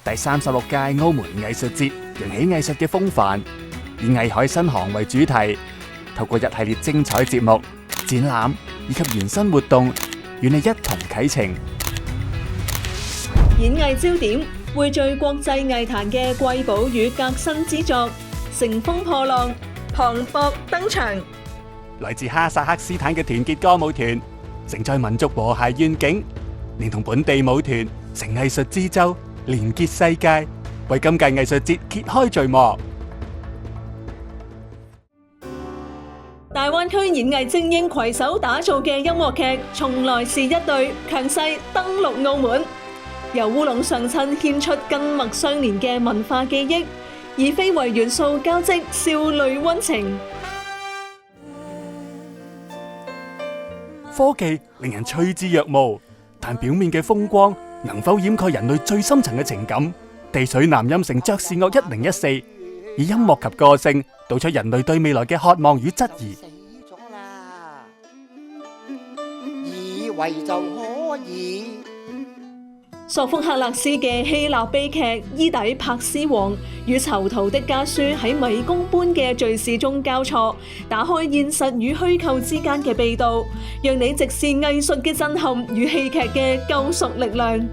第36屆澳門藝術節揚起藝術嘅風範，以藝海新航為主題，透過一系列精彩節目、展覽以及延伸活動，與你一同啟程。演藝焦點匯聚國際藝壇嘅瑰寶與革新之作，乘風破浪，磅礴登場。來自哈薩克斯坦嘅團結歌舞團，承載民族和諧願景，連同本地舞團成藝術之舟，連結世界，為今屆藝術節揭開序幕。大灣區演藝精英攜手打造嘅音樂劇《從來是一對》強勢登陸澳門，由烏龍上襯獻出筋脈相連嘅文化記憶，以非遺元素交織少女溫情。科技令人趨之若鶩，但表面嘅風光能否掩蓋人類最深層嘅情感？地水南音城爵士樂1014，以音樂及歌聲道出人類對未來嘅渴望與質疑。死咗啦，以為就可以。索福克勒斯嘅希臘悲劇《伊底帕斯王》與囚徒的家書喺迷宮般嘅敘事中交錯，打開現實與虛構之間嘅秘道，讓你直視藝術嘅震撼與戲劇嘅救贖力量。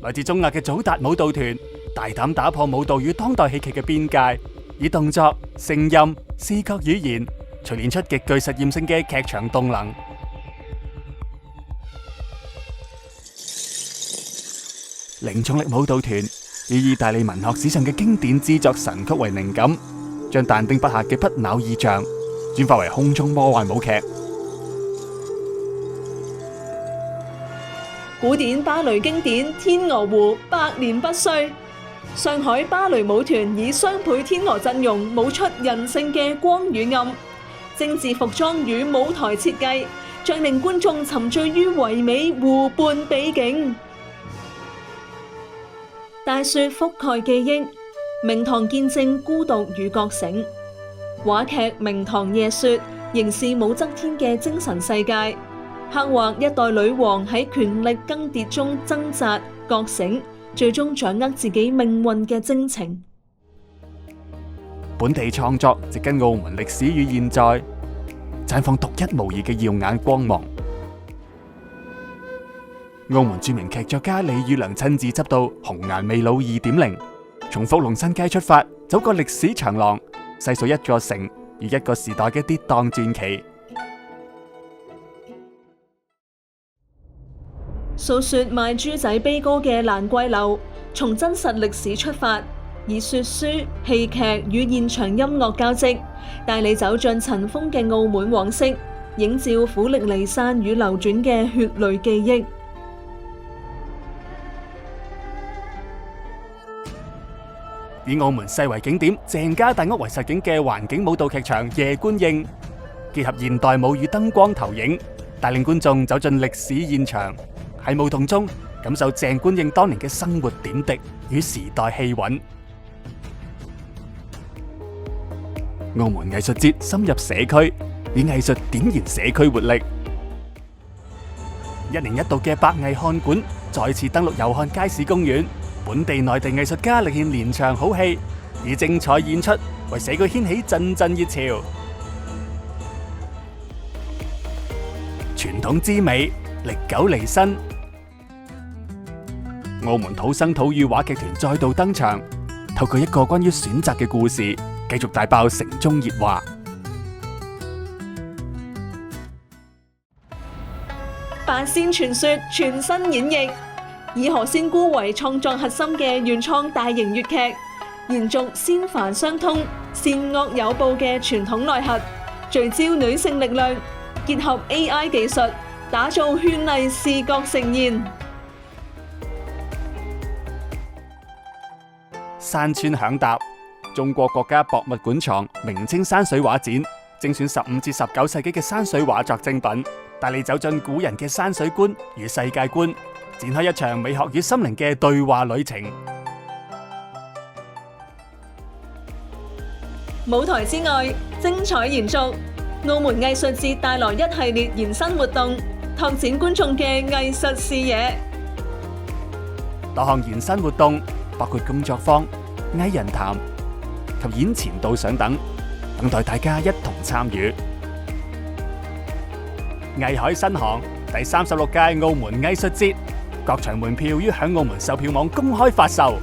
來自中亞嘅祖達舞蹈團，大膽打破舞蹈與當代戲劇嘅邊界，以動作、聲音、視覺語言，錘煉出極具實驗性嘅劇場動能。零重力舞蹈團以意大利文學史上嘅經典之作《神曲》為靈感，將但丁筆下嘅不朽意象轉化為空中魔幻舞劇。古典芭蕾經典《天鵝湖》百年不衰，上海芭蕾舞團以雙倍天鵝陣容舞出人性嘅光與暗，精緻服裝與舞台設計將令觀眾沉醉於唯美湖畔美景。大雪覆蓋記憶，明堂見證孤獨與覺醒。話劇《明堂夜雪》凝視武則天嘅精神世界，刻畫一代女王喺權力更迭中掙扎覺醒，最終掌握自己命運嘅征程。本地創作植根澳門歷史與現在，綻放獨一無二嘅耀眼光芒。澳門著名劇作家李宇良親自執導《紅顏未老2.0》，從福隆新街出發，走過歷史長廊，細數一個城與一個時代嘅跌宕傳奇。訴說賣豬仔悲歌嘅蘭桂樓，從真實歷史出發，以說書、戲劇與現場音樂交織，帶你走進塵封嘅澳門往昔，映照苦歷離散與流轉嘅血淚記憶。以澳門世遺景點鄭家大屋為實景嘅環境舞蹈劇場《夜觀應》，結合現代舞與燈光投影，帶領觀眾走進歷史現場，喺舞動中感受鄭觀應當年嘅生活點滴與時代氣韻。澳門藝術節深入社區，以藝術點燃社區活力。一年一度嘅百藝漢館再次登陸祐漢街市公園。本地內地藝術家力獻連場好戲，以精彩演出為社區掀起陣陣熱潮。傳統之美，歷久彌新。澳門土生土語話劇團再度登場，透過一個關於選擇嘅故事，繼續大爆城中熱話。八仙傳說全新演繹，以何仙姑為創作核心嘅原創大型粵劇，延續仙凡相通、善惡有報嘅傳統內核，聚焦女性力量，結合 AI 技術，打造絢麗視覺盛宴。山川響答，中國國家博物館藏明清山水畫展，精選15至19世紀嘅山水畫作精品，帶你走進古人嘅山水觀與世界觀，展開一場美學與心靈嘅對話旅程。舞台之外，精彩延續，澳門藝術節帶來一系列延伸活動，拓展觀眾嘅藝術視野。多項延伸活動，包括工作坊、藝人談及演前導賞等，等待大家一同參與。藝海新航第36屆澳門藝術節，各場門票於響澳門售票網公開發售。